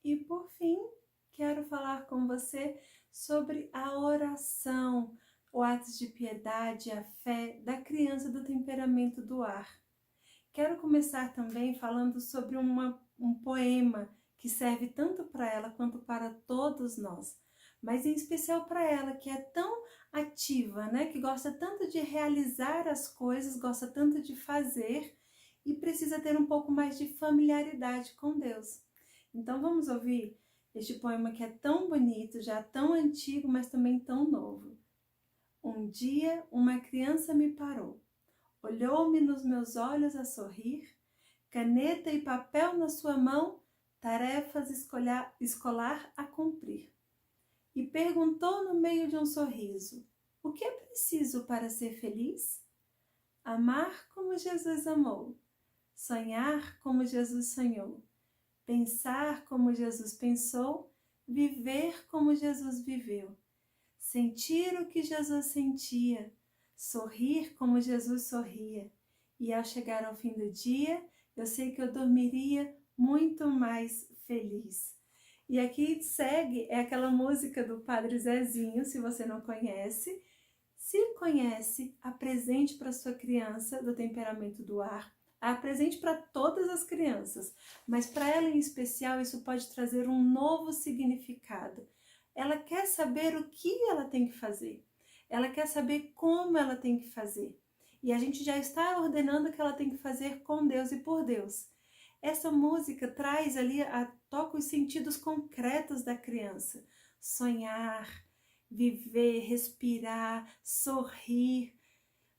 E por fim, quero falar com você sobre a oração, o ato de piedade, a fé da criança do temperamento do ar. Quero começar também falando sobre um poema que serve tanto para ela quanto para todos nós, mas em especial para ela, que é tão ativa, né? Que gosta tanto de realizar as coisas, gosta tanto de fazer e precisa ter um pouco mais de familiaridade com Deus. Então vamos ouvir este poema que é tão bonito, já tão antigo, mas também tão novo. Um dia uma criança me parou, olhou-me nos meus olhos a sorrir, caneta e papel na sua mão, tarefas escolar a cumprir. E perguntou no meio de um sorriso: o que é preciso para ser feliz? Amar como Jesus amou, sonhar como Jesus sonhou, pensar como Jesus pensou, viver como Jesus viveu, sentir o que Jesus sentia, sorrir como Jesus sorria. E ao chegar ao fim do dia, eu sei que eu dormiria muito mais feliz. E aqui segue, é aquela música do Padre Zezinho, se você não conhece. Se conhece, apresente para sua criança do temperamento do ar, apresente para todas as crianças, mas para ela em especial isso pode trazer um novo significado. Ela quer saber o que ela tem que fazer, ela quer saber como ela tem que fazer. E a gente já está ordenando que ela tem que fazer com Deus e por Deus. Essa música traz ali, toca os sentidos concretos da criança. Sonhar, viver, respirar, sorrir,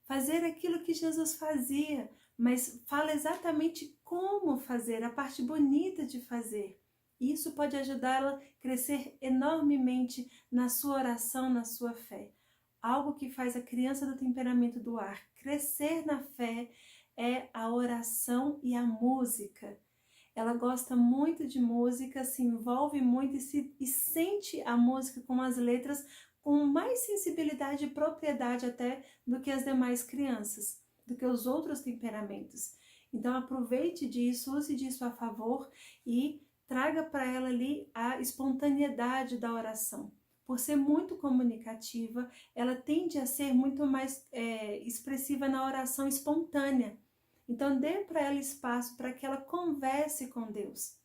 fazer aquilo que Jesus fazia, mas fala exatamente como fazer, a parte bonita de fazer. Isso pode ajudá-la a crescer enormemente na sua oração, na sua fé. Algo que faz a criança do temperamento do ar crescer na fé é a oração e a música. Ela gosta muito de música, se envolve muito e sente a música com as letras com mais sensibilidade e propriedade até do que as demais crianças, do que os outros temperamentos. Então aproveite disso, use disso a favor e traga para ela ali a espontaneidade da oração. Por ser muito comunicativa, ela tende a ser muito mais expressiva na oração espontânea. Então dê para ela espaço para que ela converse com Deus.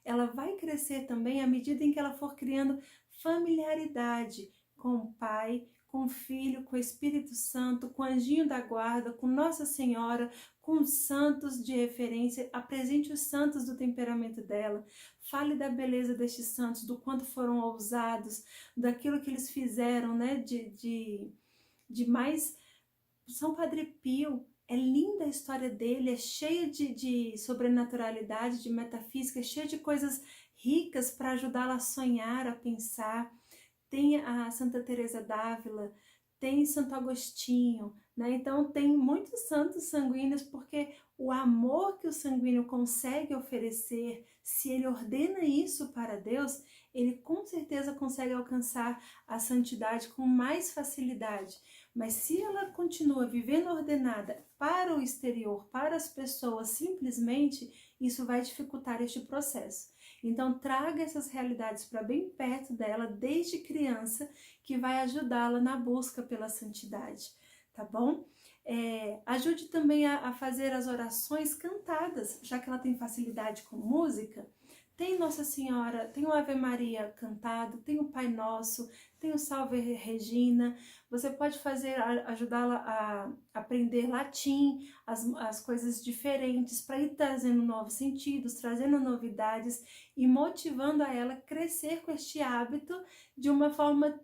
Ela vai crescer também à medida em que ela for criando familiaridade com o Pai, com o Filho, com o Espírito Santo, com o Anjinho da Guarda, com Nossa Senhora, com os santos de referência. Apresente os santos do temperamento dela. Fale da beleza destes santos, do quanto foram ousados, daquilo que eles fizeram, né? De mais. São Padre Pio, é linda a história dele, é cheia de sobrenaturalidade, de metafísica, é cheia de coisas ricas para ajudá-la a sonhar, a pensar. Tem a Santa Teresa d'Ávila, tem Santo Agostinho, né? Então tem muitos santos sanguíneos, porque o amor que o sanguíneo consegue oferecer, se ele ordena isso para Deus, ele com certeza consegue alcançar a santidade com mais facilidade. Mas se ela continua vivendo ordenada para o exterior, para as pessoas simplesmente, isso vai dificultar este processo. Então traga essas realidades para bem perto dela desde criança, que vai ajudá-la na busca pela santidade, tá bom? Ajude também a fazer as orações cantadas, já que ela tem facilidade com música. Tem Nossa Senhora, tem o Ave Maria cantado, tem o Pai Nosso, tem o Salve Regina. Você pode ajudá-la a aprender latim, as coisas diferentes, para ir trazendo novos sentidos, trazendo novidades e motivando a ela a crescer com este hábito de uma forma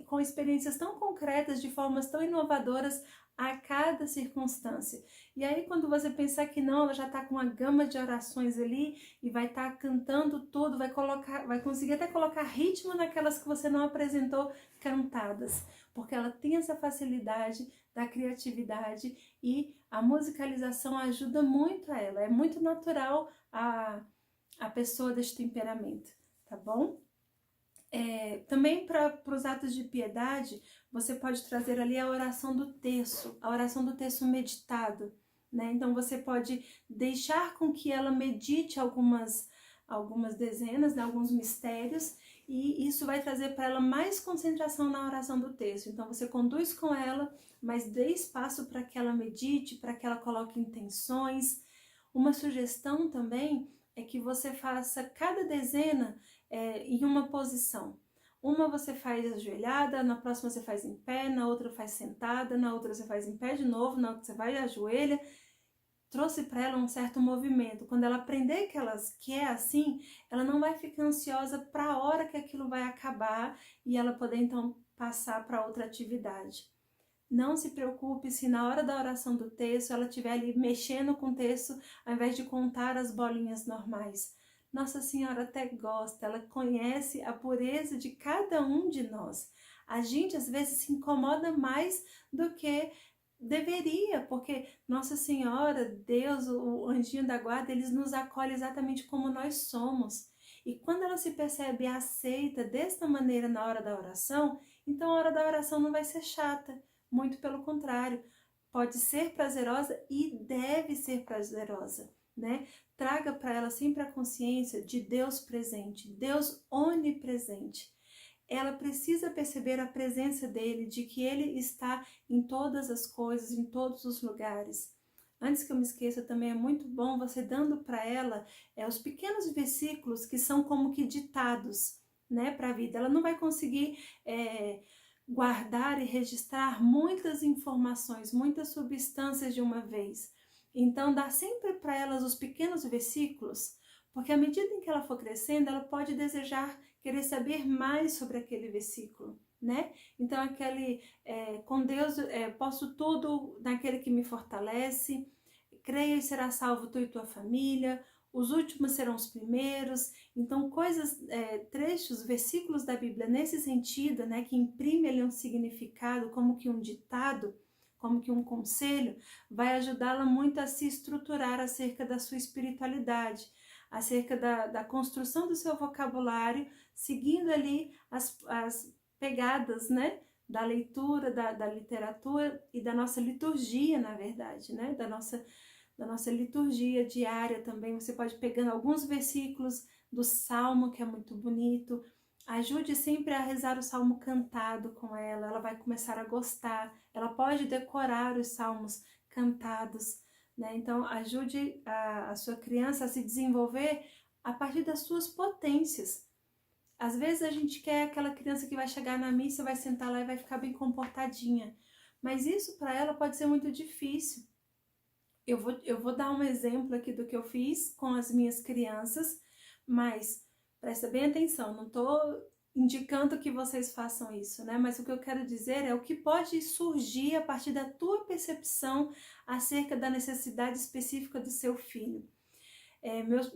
com experiências tão concretas, de formas tão inovadoras a cada circunstância. E aí quando você pensar que não, ela já está com uma gama de orações ali e vai estar cantando tudo, vai conseguir até colocar ritmo naquelas que você não apresentou cantadas, porque ela tem essa facilidade da criatividade e a musicalização ajuda muito a ela, é muito natural a pessoa deste temperamento, tá bom? Também para os atos de piedade, você pode trazer ali a oração do terço meditado, né? Então você pode deixar com que ela medite algumas dezenas, né, alguns mistérios, e isso vai trazer para ela mais concentração na oração do texto. Então você conduz com ela, mas dê espaço para que ela medite, para que ela coloque intenções. Uma sugestão também é que você faça cada dezena em uma posição. Uma você faz ajoelhada, na próxima você faz em pé, na outra faz sentada, na outra você faz em pé de novo, na outra você vai e ajoelha. Trouxe para ela um certo movimento. Quando ela aprender que é assim, ela não vai ficar ansiosa para a hora que aquilo vai acabar e ela poder então passar para outra atividade. Não se preocupe se na hora da oração do texto ela estiver ali mexendo com o texto ao invés de contar as bolinhas normais. Nossa Senhora até gosta, ela conhece a pureza de cada um de nós. A gente às vezes se incomoda mais do que deveria, porque Nossa Senhora, Deus, o anjinho da guarda, eles nos acolhem exatamente como nós somos. E quando ela se percebe aceita desta maneira na hora da oração, então a hora da oração não vai ser chata. Muito pelo contrário, pode ser prazerosa e deve ser prazerosa, né? Traga para ela sempre a consciência de Deus presente, Deus onipresente. Ela precisa perceber a presença dele, de que ele está em todas as coisas, em todos os lugares. Antes que eu me esqueça, também é muito bom você dando para ela os pequenos versículos que são como que ditados, né, para a vida. Ela não vai conseguir guardar e registrar muitas informações, muitas substâncias de uma vez. Então, dá sempre para elas os pequenos versículos, porque à medida em que ela for crescendo, ela pode desejar querer saber mais sobre aquele versículo, né? Então, com Deus posso tudo naquele que me fortalece, creia e será salvo tu e tua família, os últimos serão os primeiros. Então, trechos, versículos da Bíblia nesse sentido, né, que imprime ali um significado, como que um ditado, como que um conselho, vai ajudá-la muito a se estruturar acerca da sua espiritualidade, acerca da construção do seu vocabulário, seguindo ali as pegadas, né, da leitura, da literatura e da nossa liturgia, na verdade, né, da nossa liturgia diária também. Você pode ir pegando alguns versículos do Salmo, que é muito bonito. Ajude sempre a rezar o Salmo cantado com ela, ela vai começar a gostar. Ela pode decorar os salmos cantados, né? Então, ajude a sua criança a se desenvolver a partir das suas potências. Às vezes a gente quer aquela criança que vai chegar na missa, vai sentar lá e vai ficar bem comportadinha. Mas isso para ela pode ser muito difícil. Eu vou dar um exemplo aqui do que eu fiz com as minhas crianças, mas presta bem atenção, não estou indicando que vocês façam isso, né? Mas o que eu quero dizer é o que pode surgir a partir da tua percepção acerca da necessidade específica do seu filho.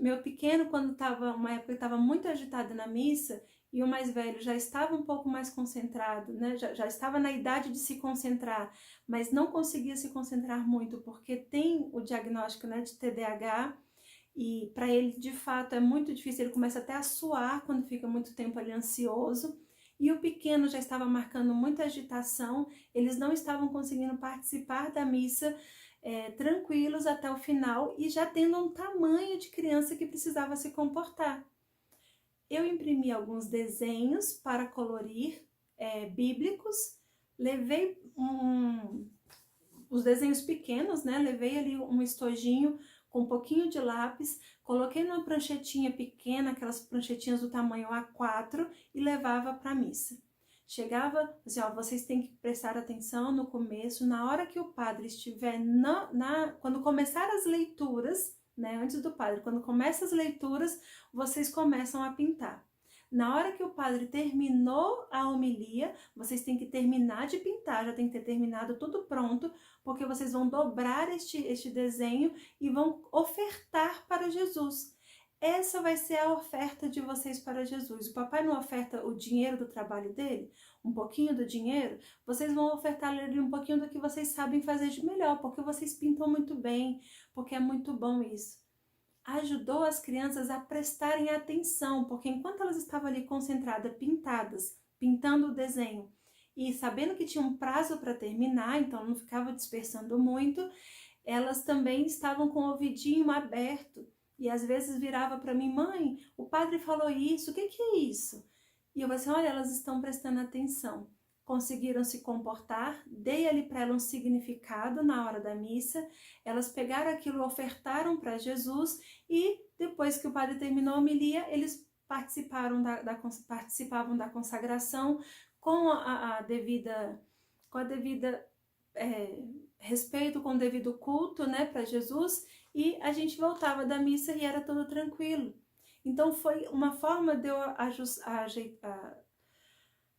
Meu pequeno, quando uma época estava muito agitado na missa, e o mais velho já estava um pouco mais concentrado, né? Já estava na idade de se concentrar, mas não conseguia se concentrar muito, porque tem o diagnóstico, né, de TDAH, e para ele, de fato, é muito difícil, ele começa até a suar quando fica muito tempo ali ansioso, e o pequeno já estava marcando muita agitação, eles não estavam conseguindo participar da missa tranquilos até o final, e já tendo um tamanho de criança que precisava se comportar. Eu imprimi alguns desenhos para colorir bíblicos, levei os desenhos pequenos, né? Levei ali um estojinho com um pouquinho de lápis, coloquei numa pranchetinha pequena, aquelas pranchetinhas do tamanho A4, e levava para a missa. Chegava, assim, ó, vocês têm que prestar atenção no começo, na hora que o padre estiver, quando começar as leituras, né, antes do padre, quando começa as leituras, vocês começam a pintar. Na hora que o padre terminou a homilia, vocês têm que terminar de pintar, já tem que ter terminado tudo pronto, porque vocês vão dobrar este desenho e vão ofertar para Jesus. Essa vai ser a oferta de vocês para Jesus. O papai não oferta o dinheiro do trabalho dele, um pouquinho do dinheiro, vocês vão ofertar ali um pouquinho do que vocês sabem fazer de melhor, porque vocês pintam muito bem, porque é muito bom isso. Ajudou as crianças a prestarem atenção, porque enquanto elas estavam ali concentradas, pintando o desenho, e sabendo que tinha um prazo para terminar, então não ficava dispersando muito, elas também estavam com o ouvidinho aberto, E às vezes virava para mim: mãe, o padre falou isso, o que é isso? E eu falei assim: olha, elas estão prestando atenção. Conseguiram se comportar, dei ali para elas um significado na hora da missa, elas pegaram aquilo, ofertaram para Jesus, e depois que o padre terminou a homilia, eles participavam da consagração com a devida respeito, com o devido culto, né, para Jesus, e a gente voltava da missa e era tudo tranquilo. Então foi uma forma de eu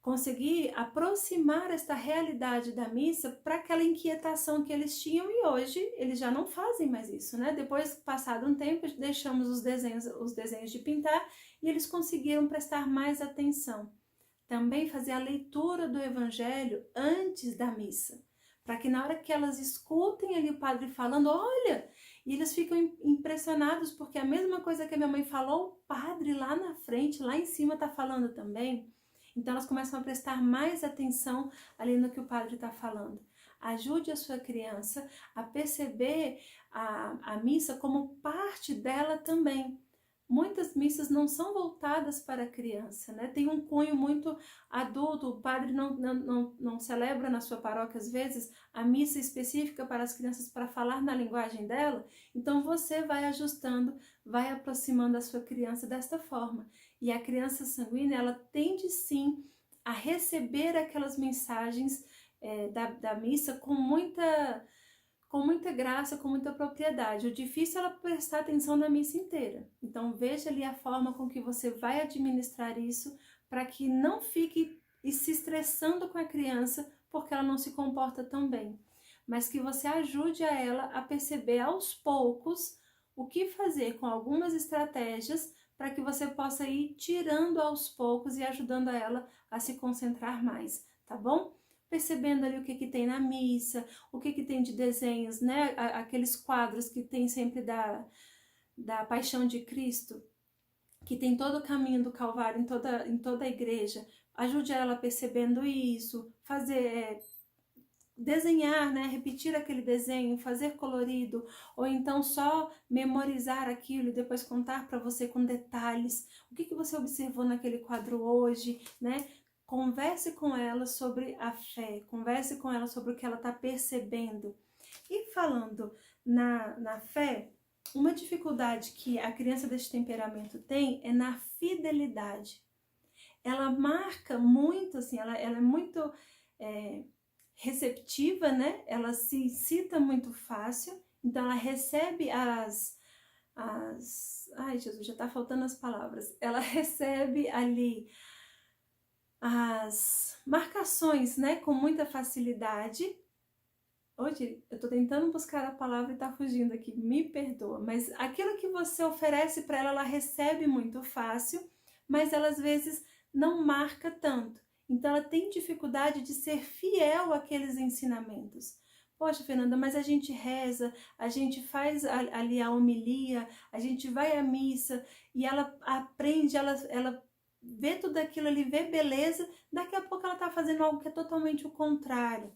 conseguir aproximar esta realidade da missa para aquela inquietação que eles tinham, e hoje eles já não fazem mais isso, né? Depois, passado um tempo, deixamos os desenhos de pintar e eles conseguiram prestar mais atenção. Também fazer a leitura do evangelho antes da missa, para que na hora que elas escutem ali o padre falando, olha, e eles ficam impressionados, porque a mesma coisa que a minha mãe falou, o padre lá na frente, lá em cima está falando também. Então elas começam a prestar mais atenção ali no que o padre está falando. Ajude a sua criança a perceber a missa como parte dela também. Muitas missas não são voltadas para a criança, né? Tem um cunho muito adulto, o padre não celebra na sua paróquia, às vezes, a missa específica para as crianças para falar na linguagem dela, então você vai ajustando, vai aproximando a sua criança desta forma. E a criança sanguínea, ela tende sim a receber aquelas mensagens da missa com muita graça, com muita propriedade. O difícil é ela prestar atenção na missa inteira. Então veja ali a forma com que você vai administrar isso para que não fique se estressando com a criança porque ela não se comporta tão bem, mas que você ajude a ela a perceber aos poucos o que fazer com algumas estratégias para que você possa ir tirando aos poucos e ajudando a ela a se concentrar mais, tá bom? Percebendo ali o que tem na missa, o que tem de desenhos, né? Aqueles quadros que tem sempre da Paixão de Cristo, que tem todo o caminho do Calvário em toda a igreja. Ajude ela percebendo isso, fazer, desenhar, né? Repetir aquele desenho, fazer colorido, ou então só memorizar aquilo e depois contar para você com detalhes o que você observou naquele quadro hoje, né? Converse com ela sobre a fé, converse com ela sobre o que ela está percebendo. E falando na fé, uma dificuldade que a criança deste temperamento tem é na fidelidade. Ela marca muito, assim, ela é muito receptiva, né? Ela se excita muito fácil, então ela recebe ai, Jesus, já tá faltando as palavras. Ela recebe ali as marcações, né, com muita facilidade. Hoje eu tô tentando buscar a palavra e tá fugindo aqui, me perdoa, mas aquilo que você oferece para ela, ela recebe muito fácil, mas ela às vezes não marca tanto. Então ela tem dificuldade de ser fiel àqueles ensinamentos. Poxa, Fernanda, mas a gente reza, a gente faz ali a homilia, a gente vai à missa e ela aprende, ela vê tudo aquilo ali, vê beleza, daqui a pouco ela está fazendo algo que é totalmente o contrário.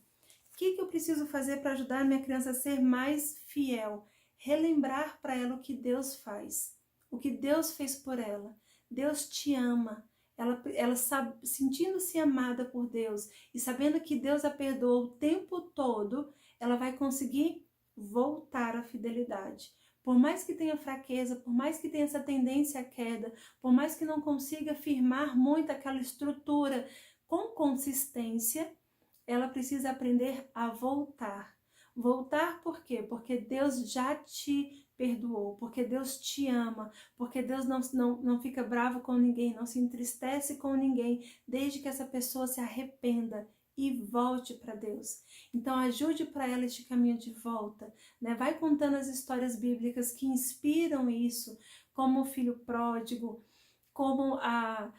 O que eu preciso fazer para ajudar a minha criança a ser mais fiel? Relembrar para ela o que Deus faz, o que Deus fez por ela. Deus te ama. Ela sabe, sentindo-se amada por Deus e sabendo que Deus a perdoou o tempo todo, ela vai conseguir voltar à fidelidade. Por mais que tenha fraqueza, por mais que tenha essa tendência à queda, por mais que não consiga firmar muito aquela estrutura com consistência, ela precisa aprender a voltar. Voltar por quê? Porque Deus já te perdoou, porque Deus te ama, porque Deus não fica bravo com ninguém, não se entristece com ninguém, desde que essa pessoa se arrependa e volte para Deus. Então ajude para ela este caminho de volta, né? Vai contando as histórias bíblicas que inspiram isso, como o filho pródigo, como a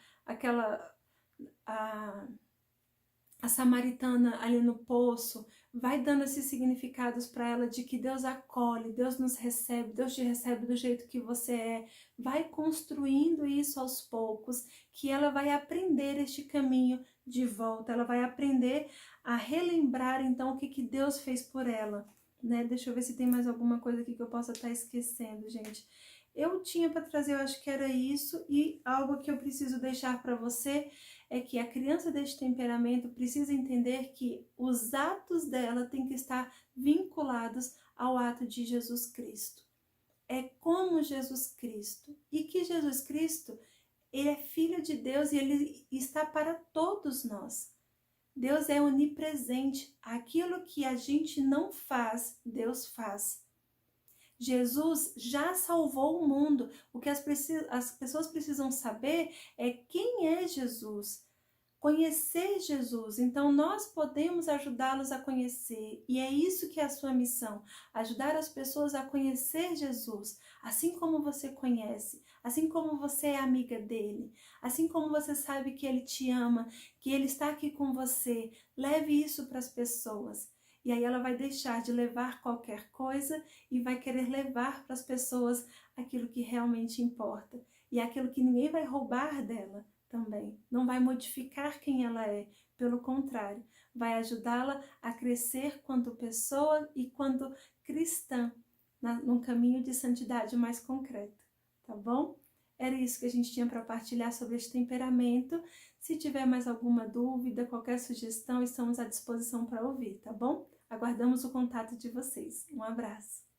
samaritana ali no poço. Vai dando esses significados para ela de que Deus acolhe, Deus nos recebe, Deus te recebe do jeito que você é. Vai construindo isso aos poucos, que ela vai aprender este caminho de volta, ela vai aprender a relembrar então o que Deus fez por ela, né? Deixa eu ver se tem mais alguma coisa aqui que eu possa estar esquecendo, gente. Eu tinha para trazer, eu acho que era isso, e algo que eu preciso deixar para você é que a criança deste temperamento precisa entender que os atos dela têm que estar vinculados ao ato de Jesus Cristo. É como Jesus Cristo, e que Jesus Cristo, ele é filho de Deus e ele está para todos nós. Deus é onipresente, aquilo que a gente não faz, Deus faz. Jesus já salvou o mundo. O que as pessoas precisam saber é quem é Jesus, conhecer Jesus. Então nós podemos ajudá-los a conhecer, e é isso que é a sua missão, ajudar as pessoas a conhecer Jesus, assim como você conhece, assim como você é amiga dele, assim como você sabe que ele te ama, que ele está aqui com você. Leve isso para as pessoas. E aí ela vai deixar de levar qualquer coisa e vai querer levar para as pessoas aquilo que realmente importa. E aquilo que ninguém vai roubar dela também. Não vai modificar quem ela é. Pelo contrário, vai ajudá-la a crescer quanto pessoa e quanto cristã, num caminho de santidade mais concreto. Tá bom? Era isso que a gente tinha para partilhar sobre este temperamento. Se tiver mais alguma dúvida, qualquer sugestão, estamos à disposição para ouvir, tá bom? Aguardamos o contato de vocês. Um abraço!